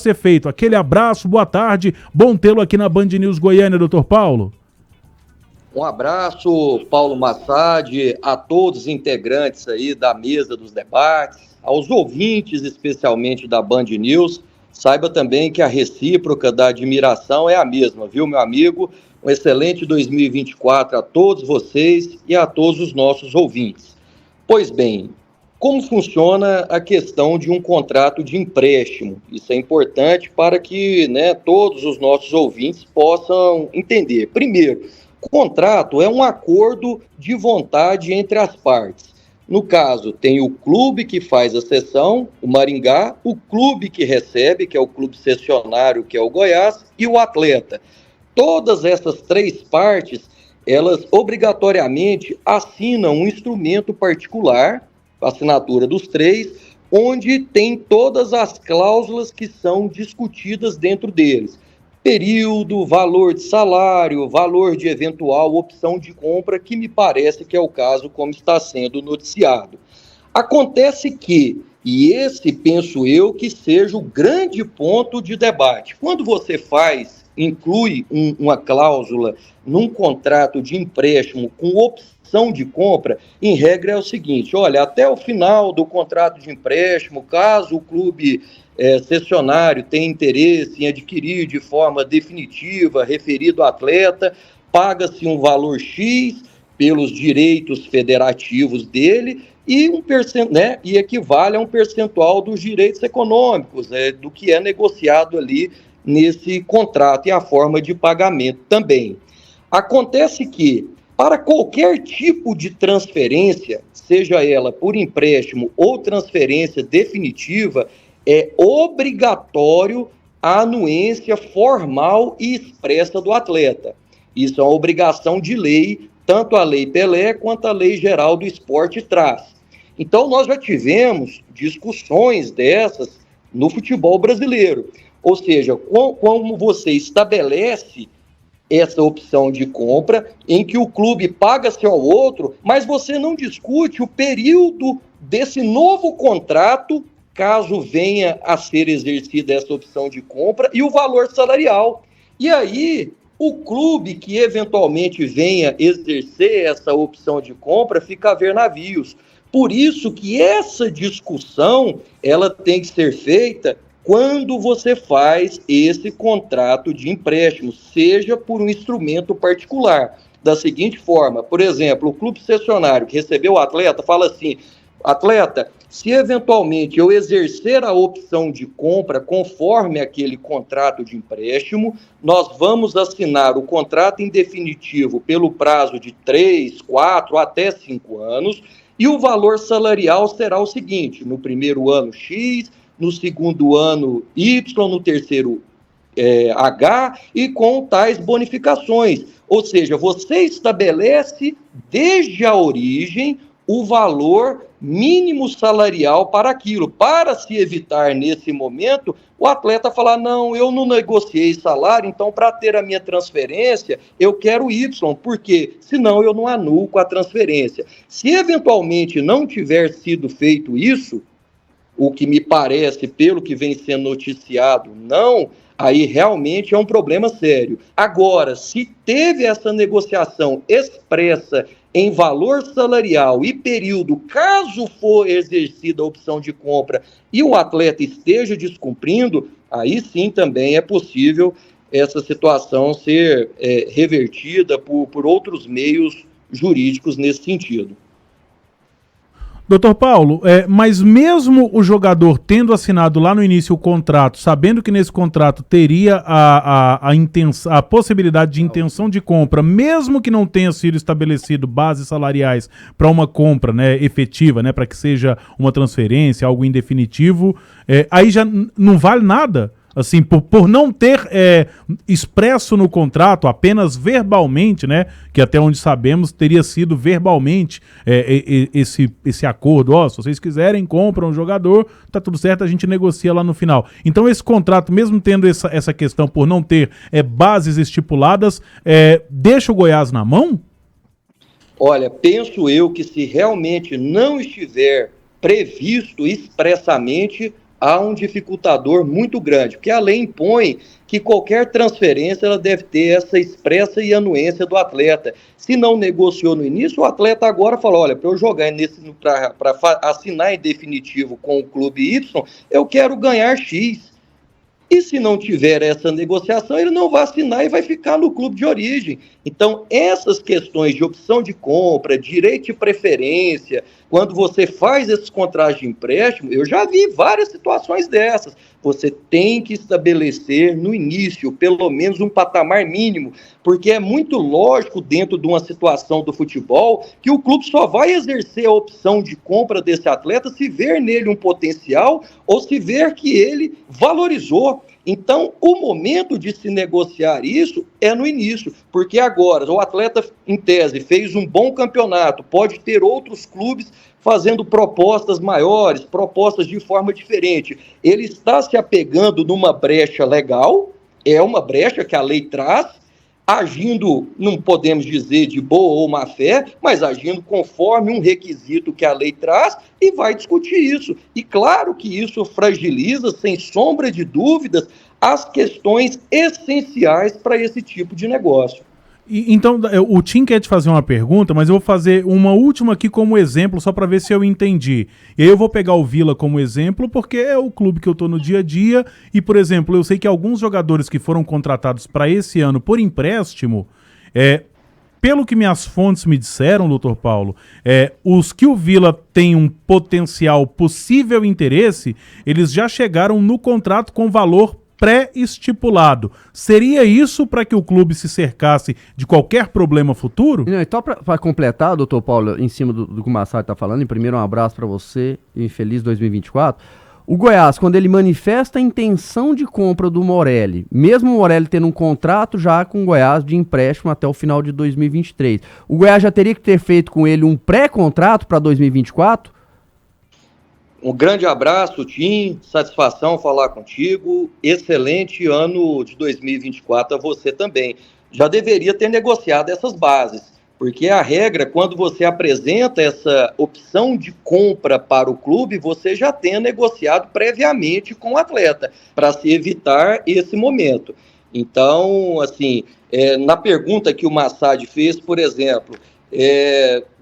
ser feito? Aquele abraço, boa tarde, bom tê-lo aqui na Band News Goiânia, doutor Paulo. Um abraço, Paulo Massad, a todos os integrantes aí da mesa dos debates, aos ouvintes especialmente da Band News. Saiba também que a recíproca da admiração é a mesma, viu, meu amigo? Um excelente 2024 a todos vocês e a todos os nossos ouvintes. Pois bem, como funciona a questão de um contrato de empréstimo? Isso é importante para que, todos os nossos ouvintes possam entender. Primeiro, o contrato é um acordo de vontade entre as partes. No caso, tem o clube que faz a cessão, o Maringá, o clube que recebe, que é o clube cessionário, que é o Goiás, e o atleta. Todas essas três partes, elas obrigatoriamente assinam um instrumento particular, a assinatura dos três, onde tem todas as cláusulas que são discutidas dentro deles. Período, valor de salário, valor de eventual opção de compra, que me parece que é o caso como está sendo noticiado. Acontece que, e esse penso eu que seja o grande ponto de debate, quando você inclui uma cláusula num contrato de empréstimo com opção de compra, em regra é o seguinte: olha, até o final do contrato de empréstimo, caso o clube cessionário tenha interesse em adquirir de forma definitiva referido atleta, paga-se um valor X pelos direitos federativos dele e e equivale a um percentual dos direitos econômicos, do que é negociado ali nesse contrato e a forma de pagamento também. Acontece que, para qualquer tipo de transferência, seja ela por empréstimo ou transferência definitiva, é obrigatório a anuência formal e expressa do atleta. Isso é uma obrigação de lei, tanto a Lei Pelé quanto a Lei Geral do Esporte traz. Então, nós já tivemos discussões dessas no futebol brasileiro. Ou seja, como você estabelece essa opção de compra, em que o clube paga-se ao outro, mas você não discute o período desse novo contrato, caso venha a ser exercida essa opção de compra, e o valor salarial. E aí, o clube que eventualmente venha exercer essa opção de compra fica a ver navios. Por isso que essa discussão, ela tem que ser feita quando você faz esse contrato de empréstimo, seja por um instrumento particular. Da seguinte forma, por exemplo, o clube cessionário que recebeu o atleta fala assim: atleta, se eventualmente eu exercer a opção de compra conforme aquele contrato de empréstimo, nós vamos assinar o contrato em definitivo pelo prazo de 3, 4, até 5 anos, e o valor salarial será o seguinte: no primeiro ano X, no segundo ano Y, no terceiro H, e com tais bonificações. Ou seja, você estabelece desde a origem o valor mínimo salarial para aquilo, para se evitar nesse momento o atleta falar: não, eu não negociei salário, então para ter a minha transferência eu quero Y, porque senão eu não anulo com a transferência. Se eventualmente não tiver sido feito isso, o que me parece, pelo que vem sendo noticiado, não, aí realmente é um problema sério. Agora, se teve essa negociação expressa em valor salarial e período, caso for exercida a opção de compra e o atleta esteja descumprindo, aí sim também é possível essa situação ser revertida por outros meios jurídicos nesse sentido. Doutor Paulo, mas mesmo o jogador tendo assinado lá no início o contrato, sabendo que nesse contrato teria a possibilidade de intenção de compra, mesmo que não tenha sido estabelecido bases salariais para uma compra, efetiva, para que seja uma transferência, algo indefinitivo, aí já não vale nada? Assim, por não ter expresso no contrato, apenas verbalmente, que até onde sabemos teria sido verbalmente esse acordo: se vocês quiserem, compram o jogador, tá tudo certo, a gente negocia lá no final. Então esse contrato, mesmo tendo essa questão por não ter bases estipuladas, deixa o Goiás na mão? Olha, penso eu que se realmente não estiver previsto expressamente, há um dificultador muito grande, porque a lei impõe que qualquer transferência ela deve ter essa expressa e anuência do atleta. Se não negociou no início, o atleta agora fala, olha, para eu jogar para assinar em definitivo com o clube Y, eu quero ganhar X. E se não tiver essa negociação, ele não vai assinar e vai ficar no clube de origem. Então, essas questões de opção de compra, direito de preferência, quando você faz esses contratos de empréstimo, eu já vi várias situações dessas. Você tem que estabelecer no início, pelo menos um patamar mínimo, porque é muito lógico dentro de uma situação do futebol que o clube só vai exercer a opção de compra desse atleta se ver nele um potencial ou se ver que ele valorizou. Então, o momento de se negociar isso é no início, porque agora o atleta, em tese, fez um bom campeonato, pode ter outros clubes fazendo propostas maiores, propostas de forma diferente. Ele está se apegando numa brecha legal, é uma brecha que a lei traz, agindo, não podemos dizer de boa ou má fé, mas agindo conforme um requisito que a lei traz e vai discutir isso. E claro que isso fragiliza, sem sombra de dúvidas, as questões essenciais para esse tipo de negócio. Então, o Tim quer te fazer uma pergunta, mas eu vou fazer uma última aqui como exemplo, só para ver se eu entendi. E aí eu vou pegar o Vila como exemplo, porque é o clube que eu tô no dia a dia, e, por exemplo, eu sei que alguns jogadores que foram contratados para esse ano por empréstimo, pelo que minhas fontes me disseram, doutor Paulo, os que o Vila tem um potencial possível interesse, eles já chegaram no contrato com valor pré-estipulado. Seria isso para que o clube se cercasse de qualquer problema futuro? Não, então, para completar, doutor Paulo, em cima do que o Massad está falando, em primeiro um abraço para você e feliz 2024. O Goiás, quando ele manifesta a intenção de compra do Morelli, mesmo o Morelli tendo um contrato já com o Goiás de empréstimo até o final de 2023, o Goiás já teria que ter feito com ele um pré-contrato para 2024? Um grande abraço, Tim, satisfação falar contigo, excelente ano de 2024 a você também. Já deveria ter negociado essas bases, porque a regra, quando você apresenta essa opção de compra para o clube, você já tenha negociado previamente com o atleta, para se evitar esse momento. Então, assim, na pergunta que o Massad fez, por exemplo,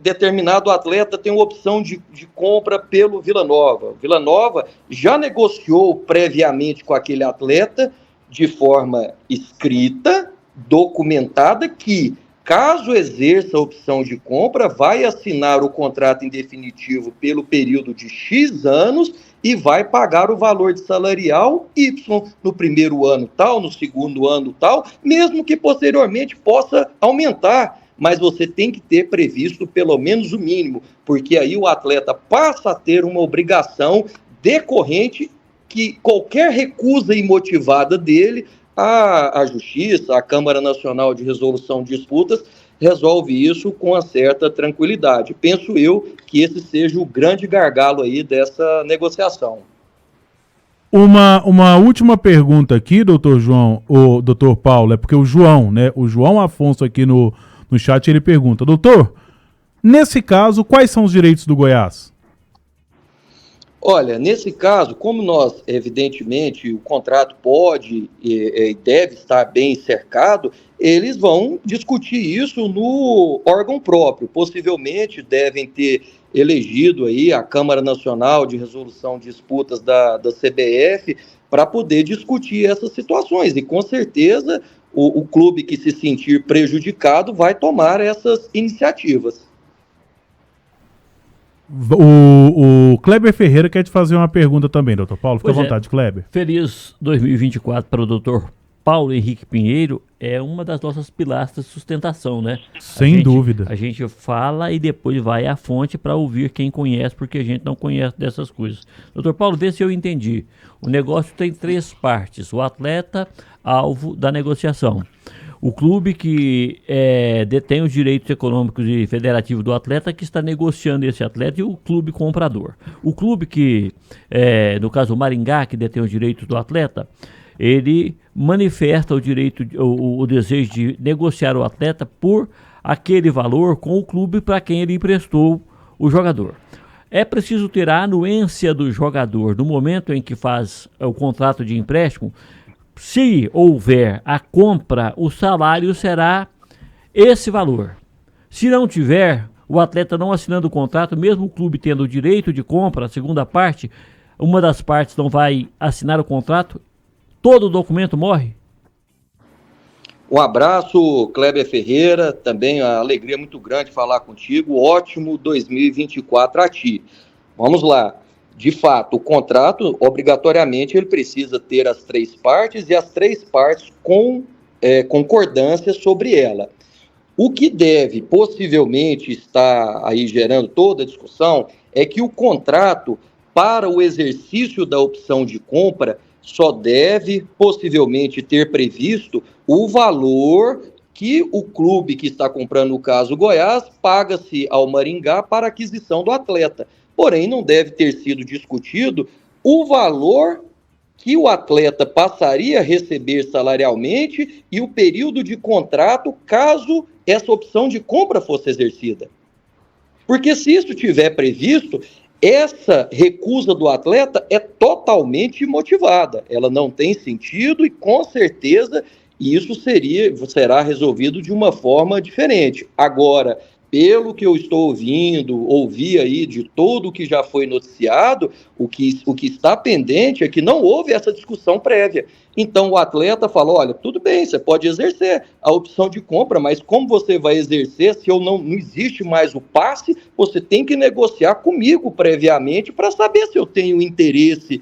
determinado atleta tem uma opção de compra pelo Vila Nova. O Vila Nova já negociou previamente com aquele atleta de forma escrita, documentada, que, caso exerça a opção de compra, vai assinar o contrato em definitivo pelo período de X anos e vai pagar o valor de salarial Y no primeiro ano tal, no segundo ano tal, mesmo que posteriormente possa aumentar. Mas você tem que ter previsto pelo menos o mínimo, porque aí o atleta passa a ter uma obrigação decorrente que qualquer recusa imotivada dele, a Justiça, a Câmara Nacional de Resolução de Disputas, resolve isso com uma certa tranquilidade. Penso eu que esse seja o grande gargalo aí dessa negociação. Uma última pergunta aqui, doutor Paulo, é porque o João, né? O João Afonso aqui no chat, ele pergunta, doutor, nesse caso, quais são os direitos do Goiás? Olha, nesse caso, como nós, evidentemente, o contrato pode e deve estar bem cercado, eles vão discutir isso no órgão próprio. Possivelmente devem ter elegido aí a Câmara Nacional de Resolução de Disputas da CBF para poder discutir essas situações. E com certeza o clube que se sentir prejudicado vai tomar essas iniciativas. O Kleber Ferreira quer te fazer uma pergunta também, doutor Paulo. Fica à vontade, Kleber. Feliz 2024 para o doutor Paulo Henrique Pinheiro. É uma das nossas pilastras de sustentação, né? Sem dúvida. A gente fala e depois vai à fonte para ouvir quem conhece, porque a gente não conhece dessas coisas. Doutor Paulo, vê se eu entendi. O negócio tem 3 partes. O atleta, alvo da negociação. O clube que detém os direitos econômicos e federativos do atleta, que está negociando esse atleta, e o clube comprador. O clube que, no caso o Maringá, que detém os direitos do atleta, ele manifesta o direito, o desejo de negociar o atleta por aquele valor com o clube para quem ele emprestou o jogador. É preciso ter a anuência do jogador no momento em que faz o contrato de empréstimo. Se houver a compra, o salário será esse valor. Se não tiver, o atleta não assinando o contrato, mesmo o clube tendo o direito de compra, a segunda parte, uma das partes não vai assinar o contrato, todo o documento morre? Um abraço, Kleber Ferreira, também a alegria muito grande falar contigo, ótimo 2024 a ti. Vamos lá, de fato, o contrato, obrigatoriamente, ele precisa ter as 3 partes e as 3 partes com concordância sobre ela. O que deve possivelmente estar aí gerando toda a discussão é que o contrato para o exercício da opção de compra só deve possivelmente ter previsto o valor que o clube que está comprando, no caso o Goiás, paga-se ao Maringá para aquisição do atleta. Porém, não deve ter sido discutido o valor que o atleta passaria a receber salarialmente e o período de contrato caso essa opção de compra fosse exercida. Porque se isso tiver previsto, essa recusa do atleta é totalmente imotivada. Ela não tem sentido e, com certeza, isso será resolvido de uma forma diferente. Agora, pelo que eu estou ouvi aí de tudo o que já foi noticiado, o que está pendente é que não houve essa discussão prévia. Então o atleta falou, olha, tudo bem, você pode exercer a opção de compra, mas como você vai exercer se não existe mais o passe, você tem que negociar comigo previamente para saber se eu tenho interesse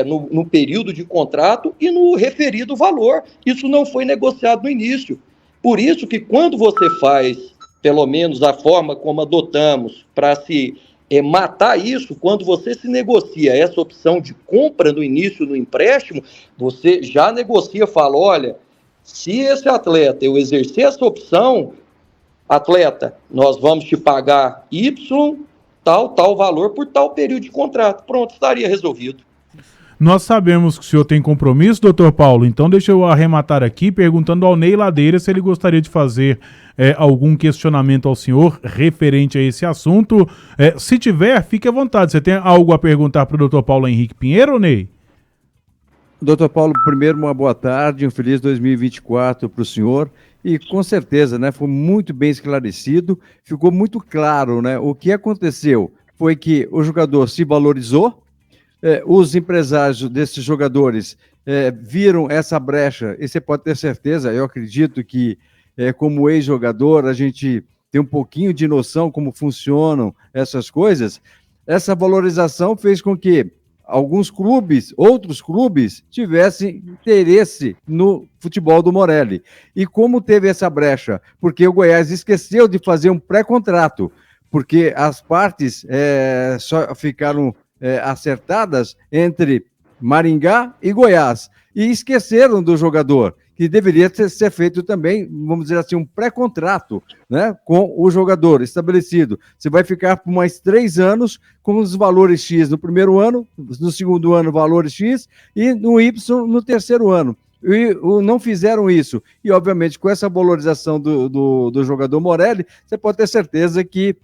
no período de contrato e no referido valor. Isso não foi negociado no início. Por isso que quando você faz, pelo menos a forma como adotamos, para se matar isso, quando você se negocia essa opção de compra no início no empréstimo, você já negocia, fala, olha, se esse atleta, eu exercer essa opção, atleta, nós vamos te pagar Y, tal valor por tal período de contrato. Pronto, estaria resolvido. Nós sabemos que o senhor tem compromisso, doutor Paulo, então deixa eu arrematar aqui perguntando ao Ney Ladeira se ele gostaria de fazer algum questionamento ao senhor referente a esse assunto. Se tiver, fique à vontade. Você tem algo a perguntar para o doutor Paulo Henrique Pinheiro, Ney? Doutor Paulo, primeiro uma boa tarde, um feliz 2024 para o senhor e com certeza, né, foi muito bem esclarecido, ficou muito claro, né, o que aconteceu foi que o jogador se valorizou, os empresários desses jogadores viram essa brecha, e você pode ter certeza, eu acredito que como ex-jogador a gente tem um pouquinho de noção como funcionam essas coisas, essa valorização fez com que alguns clubes, outros clubes, tivessem interesse no futebol do Morelli. E como teve essa brecha? Porque o Goiás esqueceu de fazer um pré-contrato, porque as partes só ficaram acertadas entre Maringá e Goiás, e esqueceram do jogador, que deveria ser feito também, vamos dizer assim, um pré-contrato, né, com o jogador estabelecido. Você vai ficar por mais 3 anos com os valores X no primeiro ano, no segundo ano valores X e no Y no terceiro ano. E não fizeram isso. E, obviamente, com essa valorização do jogador Morelli, você pode ter certeza que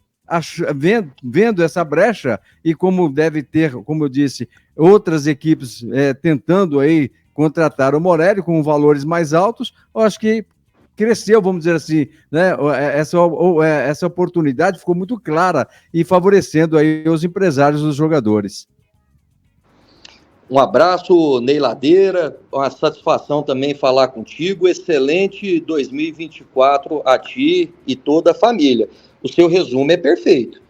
vendo essa brecha, e como deve ter, como eu disse, outras equipes tentando aí contratar o Morelli com valores mais altos, eu acho que cresceu, vamos dizer assim, né? Essa oportunidade ficou muito clara e favorecendo aí os empresários dos jogadores. Um abraço, Ney Ladeira, uma satisfação também falar contigo, excelente 2024 a ti e toda a família. O seu resumo é perfeito.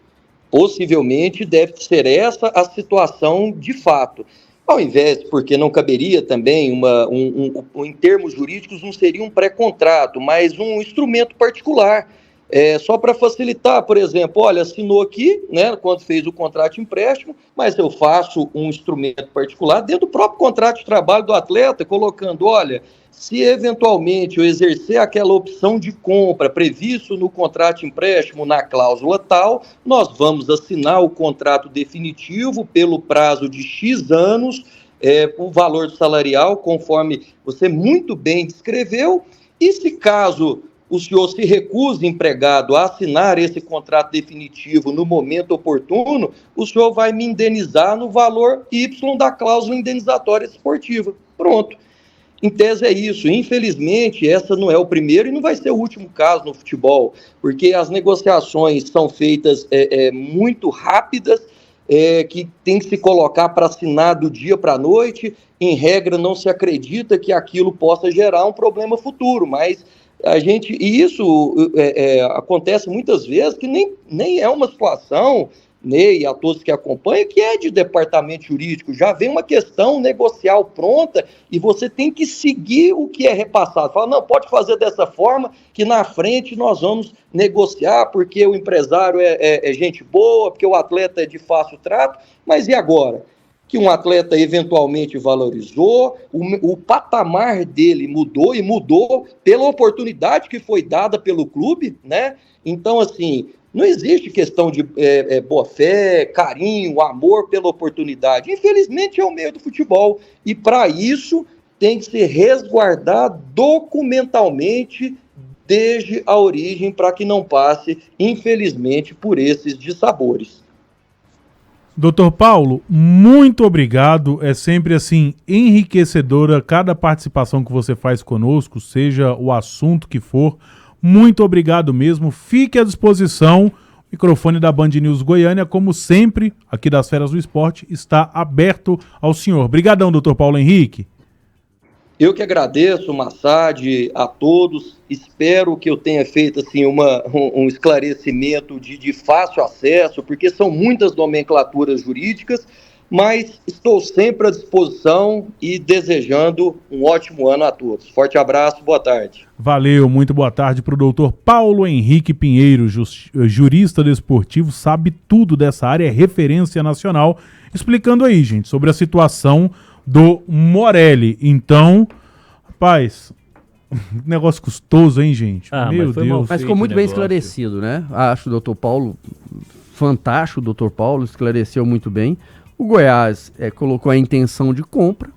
Possivelmente deve ser essa a situação de fato. Ao invés, porque não caberia também, em termos jurídicos, não seria um pré-contrato, mas um instrumento particular. Só para facilitar, por exemplo, olha, assinou aqui, né, quando fez o contrato de empréstimo, mas eu faço um instrumento particular dentro do próprio contrato de trabalho do atleta, colocando, olha, se eventualmente eu exercer aquela opção de compra previsto no contrato de empréstimo na cláusula tal, nós vamos assinar o contrato definitivo pelo prazo de X anos, o valor salarial, conforme você muito bem descreveu, e se caso o senhor se recusa, empregado, a assinar esse contrato definitivo no momento oportuno, o senhor vai me indenizar no valor Y da cláusula indenizatória esportiva. Pronto. Em tese é isso. Infelizmente, essa não é o primeiro e não vai ser o último caso no futebol, porque as negociações são feitas muito rápidas, que tem que se colocar para assinar do dia para a noite. Em regra, não se acredita que aquilo possa gerar um problema futuro, mas e isso acontece muitas vezes que nem é uma situação, Ney, a todos que acompanham, que é de departamento jurídico, já vem uma questão negocial pronta e você tem que seguir o que é repassado. Fala, não, pode fazer dessa forma que na frente nós vamos negociar porque o empresário é gente boa, porque o atleta é de fácil trato, mas e agora? Que um atleta eventualmente valorizou, o patamar dele mudou e mudou pela oportunidade que foi dada pelo clube, né? Então, assim, não existe questão de boa-fé, carinho, amor pela oportunidade. Infelizmente, é o meio do futebol. E, para isso, tem que se resguardar documentalmente desde a origem para que não passe, infelizmente, por esses dissabores. Doutor Paulo, muito obrigado. É sempre assim enriquecedora cada participação que você faz conosco, seja o assunto que for. Muito obrigado mesmo. Fique à disposição. O microfone da Band News Goiânia, como sempre, aqui das Feras do Esporte, está aberto ao senhor. Obrigadão, doutor Paulo Henrique. Eu que agradeço, Massad, a todos. Espero que eu tenha feito assim, um esclarecimento de fácil acesso, porque são muitas nomenclaturas jurídicas, mas estou sempre à disposição e desejando um ótimo ano a todos. Forte abraço, boa tarde. Valeu, muito boa tarde para o doutor Paulo Henrique Pinheiro, jurista desportivo, sabe tudo dessa área, é referência nacional, explicando aí, gente, sobre a situação do Morelli. Então, rapaz, negócio custoso, hein, gente? Meu Deus. Mas ficou muito bem esclarecido, né? Acho o doutor Paulo fantástico, o doutor Paulo esclareceu muito bem. O Goiás colocou a intenção de compra,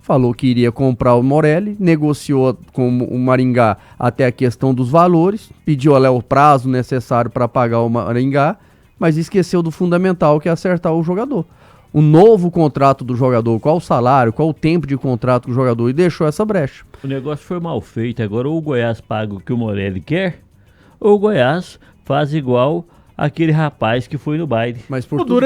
falou que iria comprar o Morelli, negociou com o Maringá até a questão dos valores, pediu o prazo necessário para pagar o Maringá, mas esqueceu do fundamental, que é acertar o jogador. O novo contrato do jogador, qual o salário, qual o tempo de contrato do jogador, e deixou essa brecha. O negócio foi mal feito. Agora ou o Goiás paga o que o Morelli quer, ou o Goiás faz igual aquele rapaz que foi no baile. Mas por tudo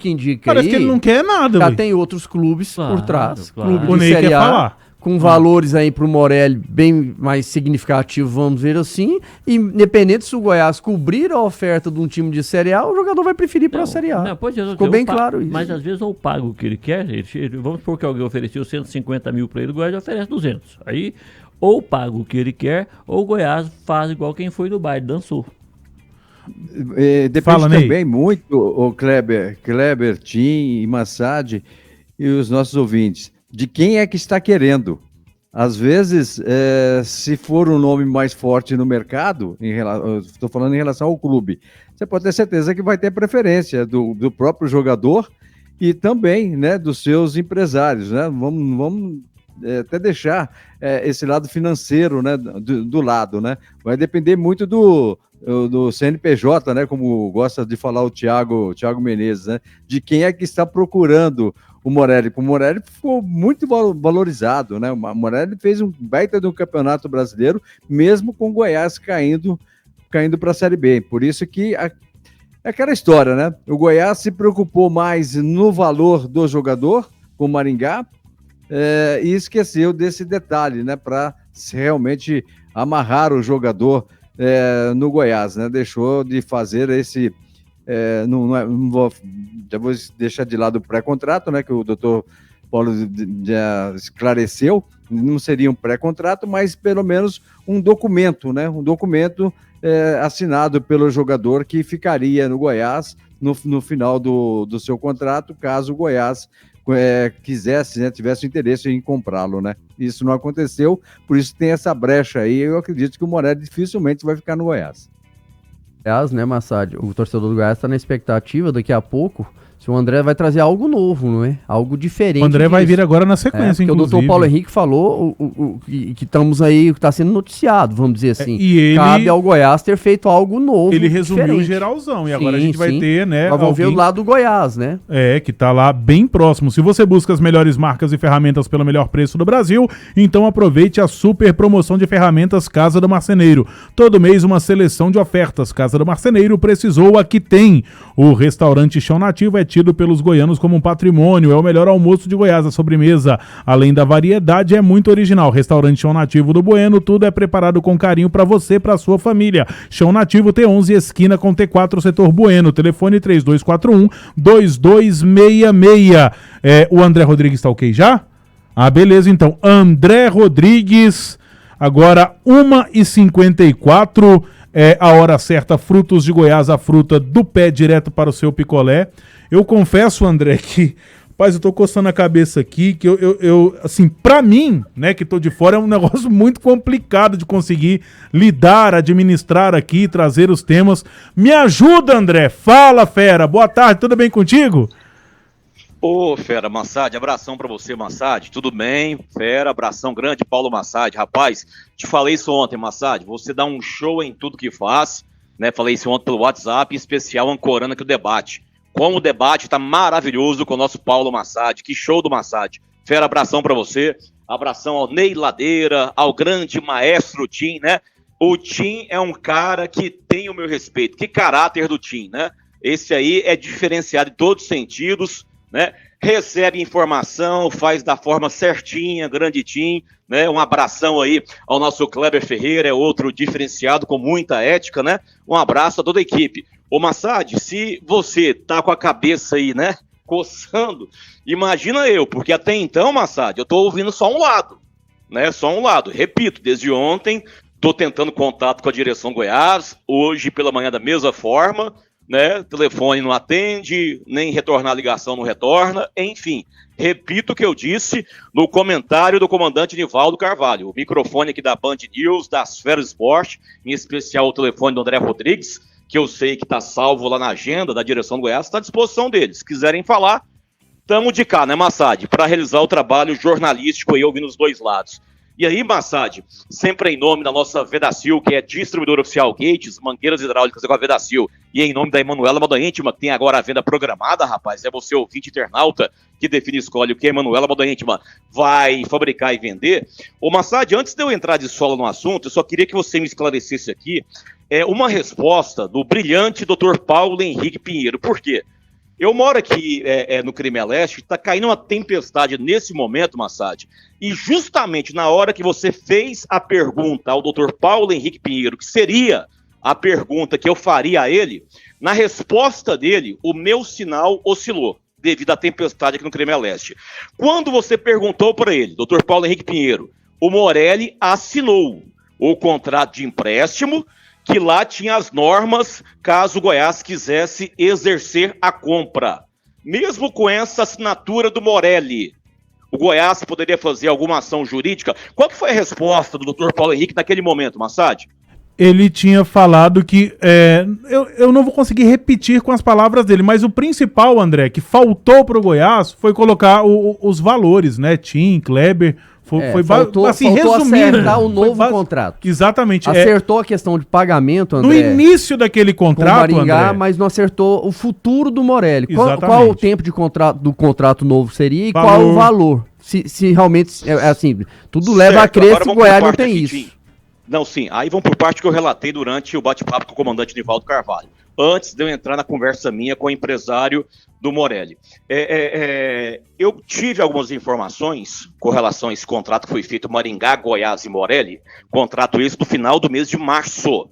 que indica parece que ele não quer nada. Já tem outros clubes por trás. Claro. Clube de Série A, com valores aí pro Morelli bem mais significativos, vamos ver assim. E independente se o Goiás cobrir a oferta de um time de Série A, o jogador vai preferir para a Série A. Ficou bem claro isso. Mas às vezes ou paga o que ele quer, vamos supor que alguém ofereceu 150 mil para ele, o Goiás oferece 200. Aí ou paga o que ele quer, ou o Goiás faz igual quem foi no baile, dançou. Depende também muito, o Kleber, Tim e Massad e os nossos ouvintes, de quem é que está querendo. Às vezes, se for um nome mais forte no mercado, estou falando em relação ao clube, você pode ter certeza que vai ter preferência do próprio jogador e também, né, dos seus empresários, né? Vamos até deixar esse lado financeiro, né, do lado, né? Vai depender muito do CNPJ, né, como gosta de falar o Thiago Menezes, né, de quem é que está procurando o Morelli. O Morelli ficou muito valorizado, né? O Morelli fez um baita de um campeonato brasileiro, mesmo com o Goiás caindo para a Série B. Por isso que é aquela história, né? O Goiás se preocupou mais no valor do jogador, com o Maringá, e esqueceu desse detalhe, né? Para realmente amarrar o jogador no Goiás, né? Deixou de fazer esse... já vou deixar de lado o pré-contrato, né? Que o doutor Paulo já esclareceu. Não seria um pré-contrato, mas pelo menos um documento, né? Um documento assinado pelo jogador que ficaria no Goiás no final do seu contrato, caso o Goiás quisesse, né, tivesse interesse em comprá-lo, né? Isso não aconteceu, por isso tem essa brecha aí. Eu acredito que o Morelli dificilmente vai ficar no Goiás. Aliás, né, Massad, o torcedor do Goiás está na expectativa daqui a pouco, Se o André vai trazer algo novo, não é? Algo diferente. O André vai vir agora na sequência, porque inclusive. o doutor Paulo Henrique falou que estamos aí, que está sendo noticiado, vamos dizer assim. E ele, cabe ao Goiás ter feito algo novo. Ele resumiu diferente. geralzão. E agora a gente vai ter, né? Nós vamos ver o lado do Goiás, né? Que tá lá bem próximo. Se você busca as melhores marcas e ferramentas pelo melhor preço do Brasil, então aproveite a super promoção de ferramentas Casa do Marceneiro. Todo mês uma seleção de ofertas. Casa do Marceneiro precisou, aqui tem. O restaurante Chão Nativo é tido pelos goianos como um patrimônio, é o melhor almoço de Goiás. A sobremesa, além da variedade, é muito original. Restaurante Chão Nativo do Bueno, tudo é preparado com carinho para você e para sua família. Chão Nativo T11, esquina com T4, setor Bueno. Telefone 3241-2266. O André Rodrigues tá ok já? Beleza, então. André Rodrigues, agora 1h54. É a hora certa, Frutos de Goiás, a fruta do pé direto para o seu picolé. Eu confesso, André, que, rapaz, eu tô coçando a cabeça aqui, que eu assim, pra mim, né, que tô de fora, é um negócio muito complicado de conseguir lidar, administrar aqui, trazer os temas. Me ajuda, André. Fala, fera. Boa tarde, tudo bem contigo? Ô, fera, Massad, abração pra você, Massad. Tudo bem? Fera, abração grande, Paulo Massad. Rapaz, te falei isso ontem, Massad. Você dá um show em tudo que faz, né? Falei isso ontem pelo WhatsApp, em especial ancorando aqui o debate. Como o debate tá maravilhoso com o nosso Paulo Massad. Que show do Massad. Fera, abração pra você. Abração ao Ney Ladeira, ao grande maestro Tim, né? O Tim é um cara que tem o meu respeito. Que caráter do Tim, né? Esse aí é diferenciado em todos os sentidos, né? Recebe informação, faz da forma certinha, grande Tim, né? Um abração aí ao nosso Kleber Ferreira, é outro diferenciado com muita ética, né? Um abraço a toda a equipe. Ô Massad, se você tá com a cabeça aí, né, coçando, imagina eu, porque até então, Massad, eu tô ouvindo só um lado, né? Só um lado. Repito, desde ontem, tô tentando contato com a direção Goiás, hoje pela manhã da mesma forma, né? Telefone não atende, nem retornar a ligação não retorna, enfim. Repito o que eu disse no comentário do comandante Nivaldo Carvalho. O microfone aqui da Band News, da Esfera Esporte, em especial o telefone do André Rodrigues, que eu sei que está salvo lá na agenda da direção do Goiás, está à disposição deles. Se quiserem falar, estamos de cá, né, Massad? Para realizar o trabalho jornalístico aí, ouvindo os dois lados. E aí, Massad, sempre em nome da nossa Vedacil, que é distribuidora oficial Gates, mangueiras hidráulicas com a Vedacil, e em nome da Emanuela Moda-Íntima, que tem agora a venda programada, rapaz, é você, ouvinte internauta, que define e escolhe o que a Emanuela Moda-Íntima vai fabricar e vender. Ô, Massad, antes de eu entrar de sola no assunto, eu só queria que você me esclarecesse aqui uma resposta do brilhante Dr. Paulo Henrique Pinheiro. Por quê? Eu moro aqui no Crime Leste, está caindo uma tempestade nesse momento, Massad, e justamente na hora que você fez a pergunta ao Dr. Paulo Henrique Pinheiro, que seria a pergunta que eu faria a ele, na resposta dele, o meu sinal oscilou, devido à tempestade aqui no Crime Leste. Quando você perguntou para ele, Dr. Paulo Henrique Pinheiro, o Morelli assinou o contrato de empréstimo, que lá tinha as normas caso o Goiás quisesse exercer a compra. Mesmo com essa assinatura do Morelli, o Goiás poderia fazer alguma ação jurídica? Qual que foi a resposta do Dr. Paulo Henrique naquele momento, Massad? Ele tinha falado que... eu não vou conseguir repetir com as palavras dele, mas o principal, André, que faltou para o Goiás foi colocar os valores, né? Tim, Kleber... Faltou acertar o novo contrato. Exatamente. Acertou a questão de pagamento, André. No início daquele contrato, com Maringá, André, mas não acertou o futuro do Morelli. Qual o tempo de do contrato novo seria e qual o valor? Se realmente, assim, tudo leva a crer que o Goiás não tem isso. Tim. Não, sim. Aí vamos por parte que eu relatei durante o bate-papo com o comandante Nivaldo Carvalho. Antes de eu entrar na conversa minha com o empresário do Morelli. Eu tive algumas informações com relação a esse contrato que foi feito Maringá, Goiás e Morelli, contrato esse do final do mês de março.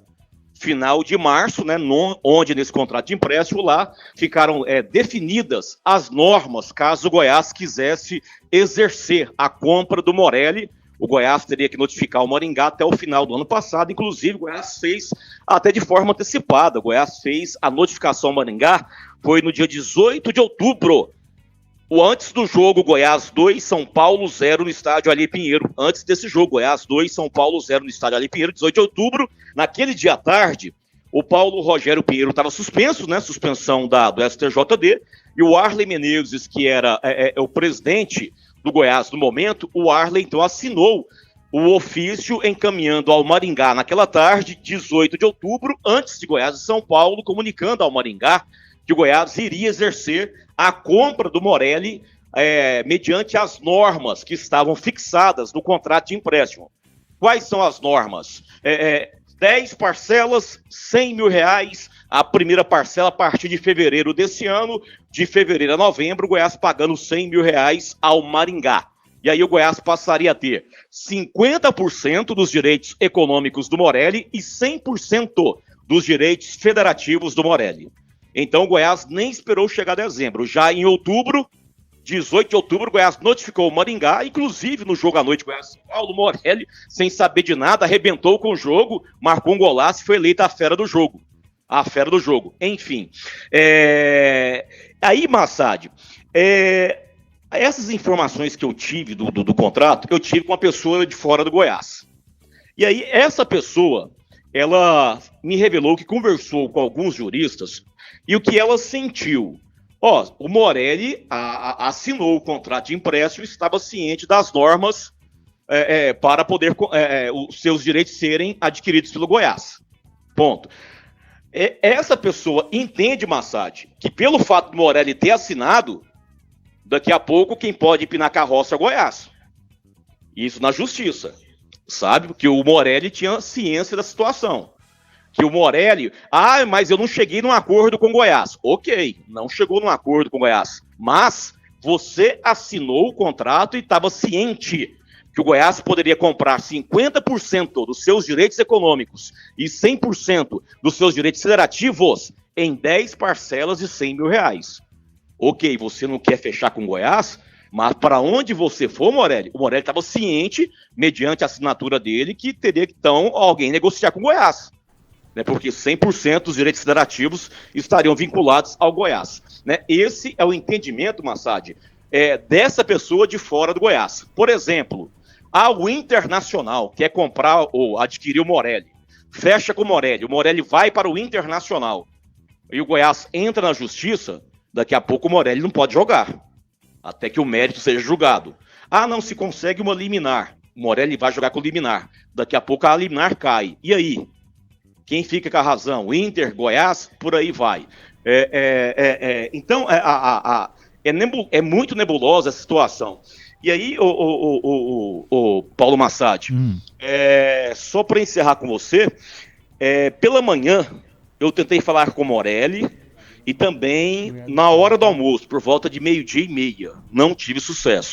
Final de março, né, onde nesse contrato de empréstimo lá ficaram definidas as normas caso o Goiás quisesse exercer a compra do Morelli. O Goiás teria que notificar o Maringá até o final do ano passado, inclusive o Goiás fez até de forma antecipada. O Goiás fez a notificação ao Maringá, foi no dia 18 de outubro. Antes do jogo, Goiás 2, São Paulo 0 no estádio Ali Pinheiro. Antes desse jogo, Goiás 2, São Paulo 0 no estádio Ali Pinheiro, 18 de outubro. Naquele dia à tarde, o Paulo Rogério Pinheiro estava suspenso, né? Suspensão do STJD. e o Arley Menezes, que era o presidente do Goiás no momento, o Arley então assinou o ofício encaminhando ao Maringá naquela tarde, 18 de outubro, antes de Goiás e São Paulo, comunicando ao Maringá que o Goiás iria exercer a compra do Morelli mediante as normas que estavam fixadas no contrato de empréstimo. Quais são as normas? 10 parcelas, R$100 mil, a primeira parcela a partir de fevereiro desse ano, de fevereiro a novembro, o Goiás pagando R$100 mil ao Maringá. E aí o Goiás passaria a ter 50% dos direitos econômicos do Morelli e 100% dos direitos federativos do Morelli. Então o Goiás nem esperou chegar a dezembro. Já em outubro, 18 de outubro, o Goiás notificou o Maringá, inclusive no jogo à noite, o Goiás, Paulo Morelli, sem saber de nada, arrebentou com o jogo, marcou um golaço e foi eleita a fera do jogo. A fera do jogo. Enfim. Aí, Massad, essas informações que eu tive do contrato, eu tive com uma pessoa de fora do Goiás. E aí, essa pessoa, ela me revelou que conversou com alguns juristas e o que ela sentiu. O Morelli assinou o contrato de empréstimo e estava ciente das normas para poder os seus direitos serem adquiridos pelo Goiás. Ponto. Essa pessoa entende, Massad, que pelo fato do Morelli ter assinado, daqui a pouco quem pode empinar carroça é o Goiás. Isso na justiça. Sabe? Que o Morelli tinha ciência da situação. Que o Morelli, mas eu não cheguei num acordo com o Goiás. Ok, não chegou num acordo com o Goiás. Mas você assinou o contrato e estava ciente que o Goiás poderia comprar 50% dos seus direitos econômicos e 100% dos seus direitos federativos em 10 parcelas de R$100 mil. Ok, você não quer fechar com o Goiás, mas para onde você for, Morelli, o Morelli estava ciente, mediante a assinatura dele, que teria que então alguém negociar com o Goiás. Né, porque 100% dos direitos federativos estariam vinculados ao Goiás. Né? Esse é o entendimento, Massad, dessa pessoa de fora do Goiás. Por exemplo, o Internacional quer comprar ou adquirir o Morelli, fecha com o Morelli vai para o Internacional, e o Goiás entra na justiça, daqui a pouco o Morelli não pode jogar, até que o mérito seja julgado. Não se consegue uma liminar, o Morelli vai jogar com liminar, daqui a pouco a liminar cai, e aí? Quem fica com a razão? Inter, Goiás, por aí vai. Então, é muito nebulosa essa situação. E aí, o Paulo Massad, só para encerrar com você, pela manhã eu tentei falar com o Morelli e também na hora do almoço, por volta de 12:30. Não tive sucesso.